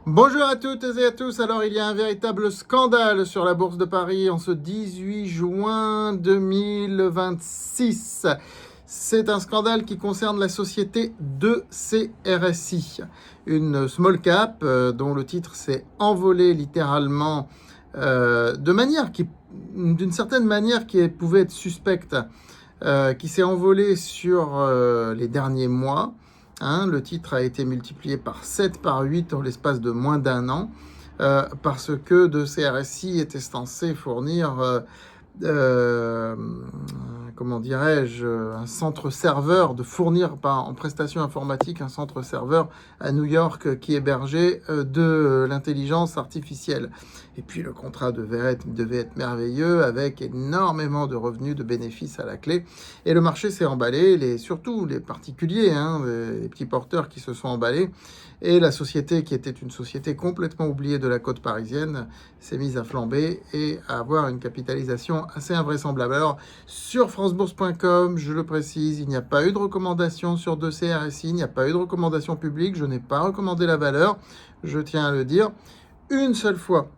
Bonjour à toutes et à tous. Alors, il y a un véritable scandale sur la Bourse de Paris en ce 18 juin 2026. C'est un scandale qui concerne la société 2CRSI, une small cap dont le titre s'est envolé littéralement d'une certaine manière qui pouvait être suspecte, qui s'est envolé sur les derniers mois. Le titre a été multiplié par 7, par 8 en l'espace de moins d'un an, parce que 2CRSI était censé fournir euh, comment dirais-je, un centre serveur, de fournir en prestation informatique un centre serveur à New York qui hébergeait de l'intelligence artificielle. Et puis le contrat devait être merveilleux avec énormément de revenus, de bénéfices à la clé. Et le marché s'est emballé, surtout les particuliers, les petits porteurs qui se sont emballés. Et la société, qui était une société complètement oubliée de la côte parisienne, s'est mise à flamber et à avoir une capitalisation assez invraisemblable. Alors, sur francebourse.com, je le précise, il n'y a pas eu de recommandation sur 2CRSI, il n'y a pas eu de recommandation publique, je n'ai pas recommandé la valeur, je tiens à le dire. Une seule fois,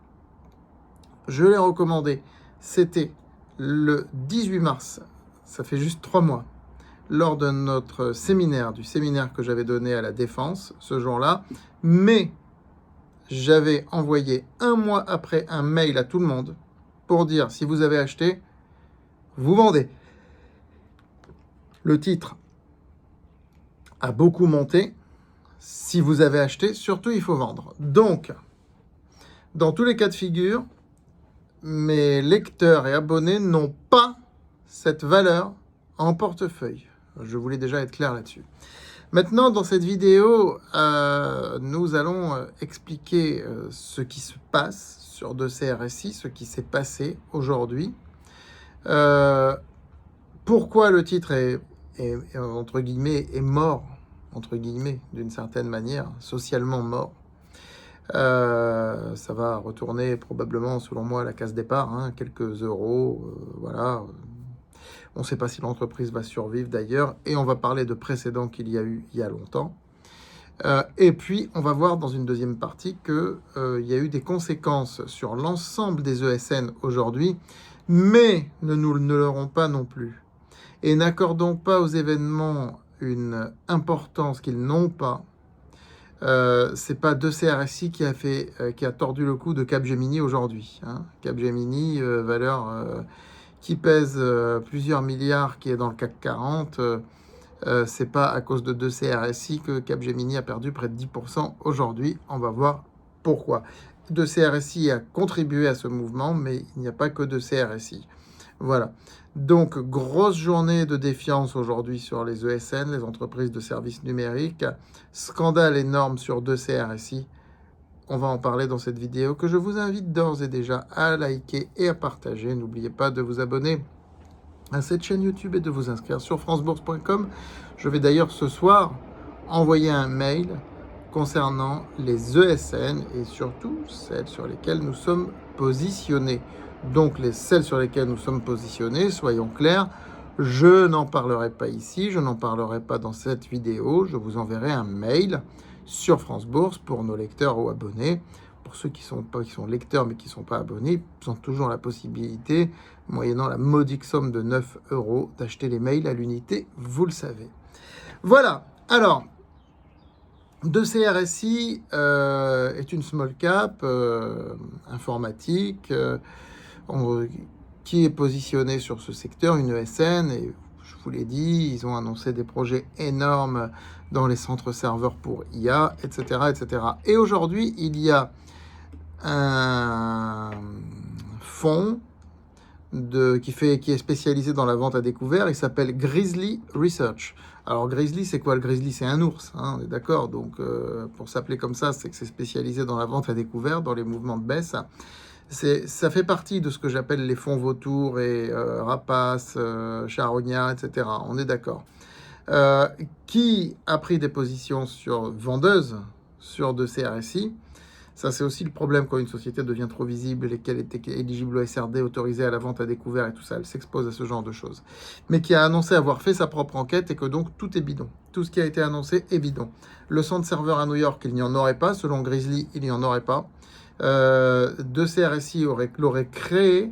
je l'ai recommandé, c'était le 18 mars, ça fait juste 3 mois, lors de notre séminaire, du séminaire que j'avais donné à la Défense ce jour-là, mais j'avais envoyé un mois après un mail à tout le monde pour dire si vous avez acheté, vous vendez. Le titre a beaucoup monté. Si vous avez acheté, surtout il faut vendre. Donc, dans tous les cas de figure, mes lecteurs et abonnés n'ont pas cette valeur en portefeuille. Je voulais déjà être clair là-dessus. Maintenant, dans cette vidéo, nous allons expliquer ce qui se passe sur 2CRSI, ce qui s'est passé aujourd'hui. Pourquoi le titre entre guillemets, est mort, entre guillemets, d'une certaine manière, socialement mort. Ça va retourner probablement, selon moi, à la case départ, quelques euros, voilà. On ne sait pas si l'entreprise va survivre d'ailleurs, et on va parler de précédents qu'il y a eu il y a longtemps. Et puis, on va voir dans une deuxième partie qu'il y a eu des conséquences sur l'ensemble des ESN aujourd'hui, mais ne l'auront pas non plus. Et n'accordons pas aux événements une importance qu'ils n'ont pas. C'est pas 2CRSI qui a tordu le cou de Capgemini aujourd'hui. Capgemini, valeur qui pèse plusieurs milliards, qui est dans le CAC 40. C'est pas à cause de 2CRSI que Capgemini a perdu près de 10% aujourd'hui. On va voir pourquoi. 2CRSI a contribué à ce mouvement, mais il n'y a pas que 2CRSI. Voilà. Donc, grosse journée de défiance aujourd'hui sur les ESN, les entreprises de services numériques. Scandale énorme sur 2CRSI. On va en parler dans cette vidéo que je vous invite d'ores et déjà à liker et à partager. N'oubliez pas de vous abonner à cette chaîne YouTube et de vous inscrire sur francebourse.com. Je vais d'ailleurs ce soir envoyer un mail concernant les ESN et surtout celles sur lesquelles nous sommes positionnés. Donc celles sur lesquelles nous sommes positionnés, soyons clairs, je n'en parlerai pas ici, je n'en parlerai pas dans cette vidéo, je vous enverrai un mail sur France Bourse pour nos lecteurs ou abonnés. Pour ceux qui sont lecteurs mais qui ne sont pas abonnés, ils ont toujours la possibilité, moyennant la modique somme de 9 euros, d'acheter les mails à l'unité, vous le savez. Voilà, alors, 2CRSI est une small cap informatique qui est positionnée sur ce secteur, une ESN, et je vous l'ai dit, ils ont annoncé des projets énormes dans les centres serveurs pour IA, etc. etc. Et aujourd'hui, il y a un fonds qui est spécialisé dans la vente à découvert. Il s'appelle Grizzly Research. Alors Grizzly, c'est quoi le Grizzly? C'est un ours, on est d'accord. Donc pour s'appeler comme ça, c'est que c'est spécialisé dans la vente à découvert, dans les mouvements de baisse. Ça fait partie de ce que j'appelle les fonds vautours et rapaces, charognards, etc. On est d'accord. Qui a pris des positions vendeuses sur 2CRSI. Ça, c'est aussi le problème quand une société devient trop visible et qu'elle est éligible au SRD, autorisée à la vente à découvert et tout ça. Elle s'expose à ce genre de choses. Mais qui a annoncé avoir fait sa propre enquête et que donc tout est bidon. Tout ce qui a été annoncé est bidon. Le centre serveur à New York, il n'y en aurait pas. Selon Grizzly, il n'y en aurait pas. De CRSI l'aurait créé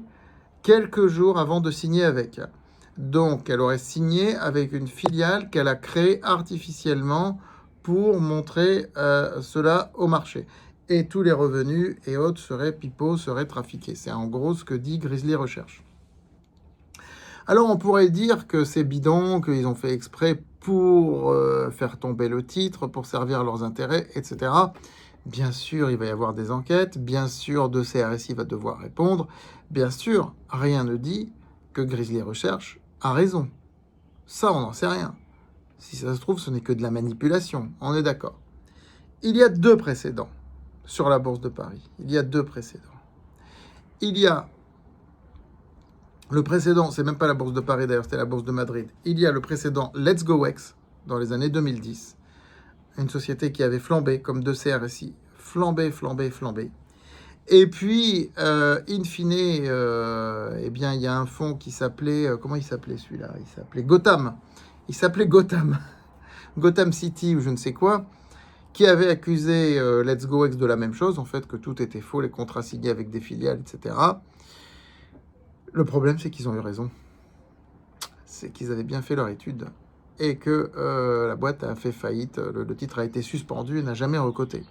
quelques jours avant de signer avec. Donc, elle aurait signé avec une filiale qu'elle a créée artificiellement pour montrer cela au marché. Et tous les revenus et autres seraient pipeaux, seraient trafiqués. C'est en gros ce que dit Grizzly Research. Alors, on pourrait dire que c'est bidon, qu'ils ont fait exprès pour faire tomber le titre, pour servir leurs intérêts, etc. Bien sûr, il va y avoir des enquêtes. Bien sûr, de CRSI va devoir répondre. Bien sûr, rien ne dit que Grizzly Research a raison. Ça, on n'en sait rien. Si ça se trouve, ce n'est que de la manipulation. On est d'accord. Il y a 2 précédents sur la Bourse de Paris. Il y a 2 précédents. Il y a le précédent, c'est même pas la Bourse de Paris d'ailleurs, c'était la Bourse de Madrid. Il y a le précédent Let's Go Wex dans les années 2010. Une société qui avait flambé comme 2 CRSI. Flambé. Et puis, in fine, eh bien, il y a un fonds qui s'appelait... comment il s'appelait celui-là? Il s'appelait Gotham. Il s'appelait Gotham. Gotham City ou je ne sais quoi, qui avait accusé Let's Go X de la même chose, en fait, que tout était faux, les contrats signés avec des filiales, etc. Le problème, c'est qu'ils ont eu raison. C'est qu'ils avaient bien fait leur étude. Et que la boîte a fait faillite, le titre a été suspendu et n'a jamais recoté.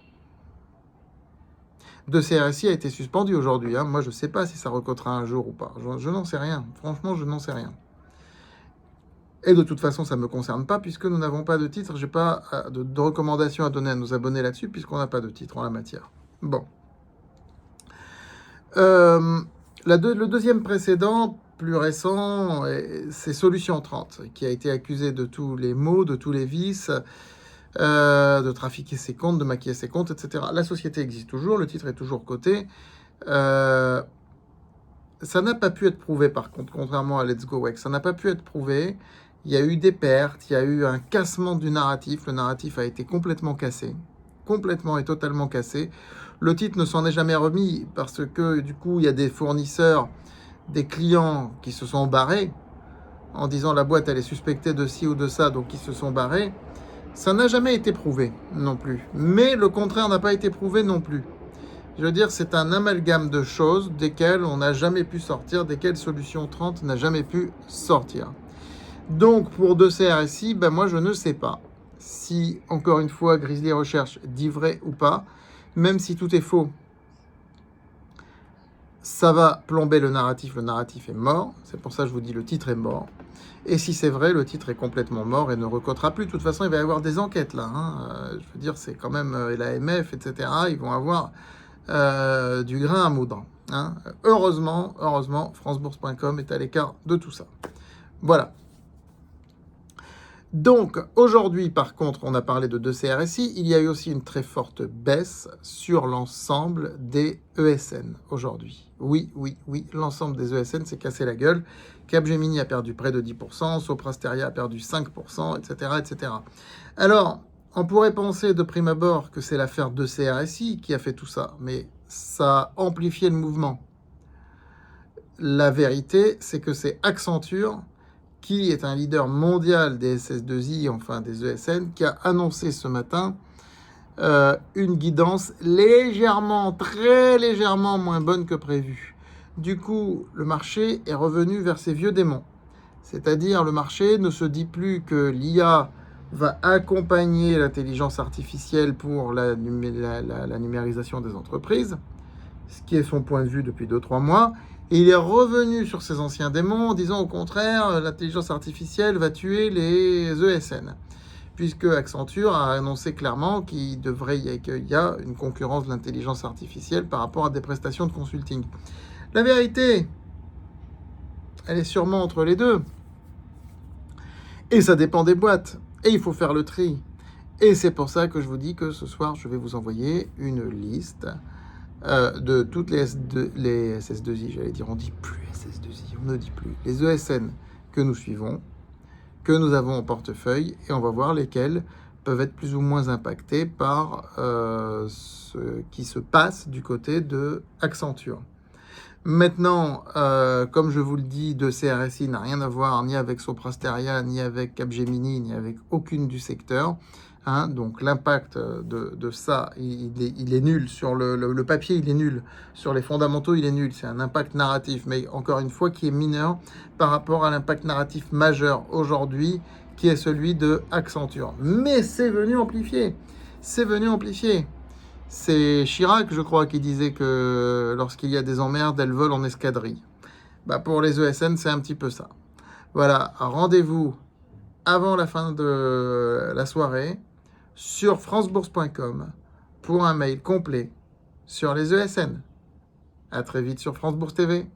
De CRSI a été suspendu aujourd'hui. Hein. Moi, je ne sais pas si ça recotera un jour ou pas. Je n'en sais rien. Franchement, je n'en sais rien. Et de toute façon, ça ne me concerne pas puisque nous n'avons pas de titre. Je n'ai pas de recommandations à donner à nos abonnés là-dessus puisqu'on n'a pas de titre en la matière. Bon. Le deuxième précédent, plus récent, c'est Solution 30, qui a été accusé de tous les maux, de tous les vices, de trafiquer ses comptes, de maquiller ses comptes, etc. La société existe toujours, le titre est toujours coté. Ça n'a pas pu être prouvé, par contre, contrairement à Let's Go Wex. Ça n'a pas pu être prouvé. Il y a eu des pertes, il y a eu un cassement du narratif. Le narratif a été complètement cassé. Complètement et totalement cassé. Le titre ne s'en est jamais remis parce que, du coup, il y a des fournisseurs, des clients qui se sont barrés en disant la boîte, elle est suspectée de ci ou de ça, donc ils se sont barrés. Ça n'a jamais été prouvé non plus. Mais le contraire n'a pas été prouvé non plus. Je veux dire, c'est un amalgame de choses desquelles on n'a jamais pu sortir, desquelles Solution 30 n'a jamais pu sortir. Donc, pour 2 CRSI, ben moi, je ne sais pas si, encore une fois, Grizzly Research dit vrai ou pas, même si tout est faux. Ça va plomber le narratif est mort. C'est pour ça que je vous dis le titre est mort. Et si c'est vrai, le titre est complètement mort et ne recotera plus. De toute façon, il va y avoir des enquêtes là. Hein. Je veux dire, c'est quand même l'AMF, etc. Ils vont avoir du grain à moudre. Hein. Heureusement, francebourse.com est à l'écart de tout ça. Voilà. Donc, aujourd'hui, par contre, on a parlé de 2 CRSI. Il y a eu aussi une très forte baisse sur l'ensemble des ESN aujourd'hui. Oui, l'ensemble des ESN s'est cassé la gueule. Capgemini a perdu près de 10%, Soprasteria a perdu 5%, etc., etc. Alors, on pourrait penser de prime abord que c'est l'affaire de CRSI qui a fait tout ça, mais ça a amplifié le mouvement. La vérité, c'est que c'est Accenture qui est un leader mondial des SS2I, enfin des ESN, qui a annoncé ce matin une guidance légèrement, très légèrement moins bonne que prévu. Du coup, le marché est revenu vers ses vieux démons. C'est-à-dire, le marché ne se dit plus que l'IA va accompagner l'intelligence artificielle pour la numérisation des entreprises, ce qui est son point de vue depuis 2-3 mois. Et il est revenu sur ses anciens démons en disant au contraire, l'intelligence artificielle va tuer les ESN. Puisque Accenture a annoncé clairement qu'il y a une concurrence de l'intelligence artificielle par rapport à des prestations de consulting. La vérité, elle est sûrement entre les deux. Et ça dépend des boîtes. Et il faut faire le tri. Et c'est pour ça que je vous dis que ce soir, je vais vous envoyer une liste de toutes les SS2I, j'allais dire, on ne dit plus SS2I, on ne dit plus, les ESN que nous suivons, que nous avons en portefeuille, et on va voir lesquels peuvent être plus ou moins impactés par ce qui se passe du côté de Accenture. Maintenant, comme je vous le dis, de CRSI n'a rien à voir ni avec Soprasteria, ni avec Capgemini, ni avec aucune du secteur. Hein, donc l'impact de ça, il est nul. Sur le papier, il est nul. Sur les fondamentaux, il est nul. C'est un impact narratif, mais encore une fois, qui est mineur par rapport à l'impact narratif majeur aujourd'hui, qui est celui de Accenture. Mais c'est venu amplifier. C'est venu amplifier. C'est Chirac, je crois, qui disait que lorsqu'il y a des emmerdes, elles volent en escadrille. Bah, pour les ESN, c'est un petit peu ça. Voilà, rendez-vous avant la fin de la soirée sur francebourse.com pour un mail complet sur les ESN. À très vite sur France Bourse TV.